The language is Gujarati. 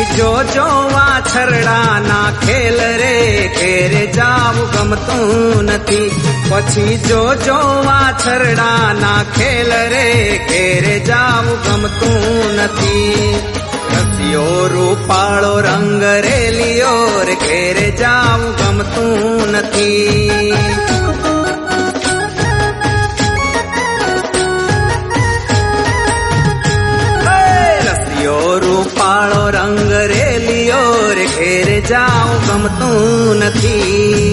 પછી જોજો વાછરડાના ખેલ રે ઘેરે જાવું ગમતું નથી. પછી જોજો વાછરડાના ખેલ રે ઘેરે જાવું ગમતું નથી. રસિયો રૂપાળો રંગ રેલિયો રે ઘેરે જાવું ગમતું નથી. રૂપાળો રંગ રેલિયો રે ઘેરે જાઉં ગમતું નથી.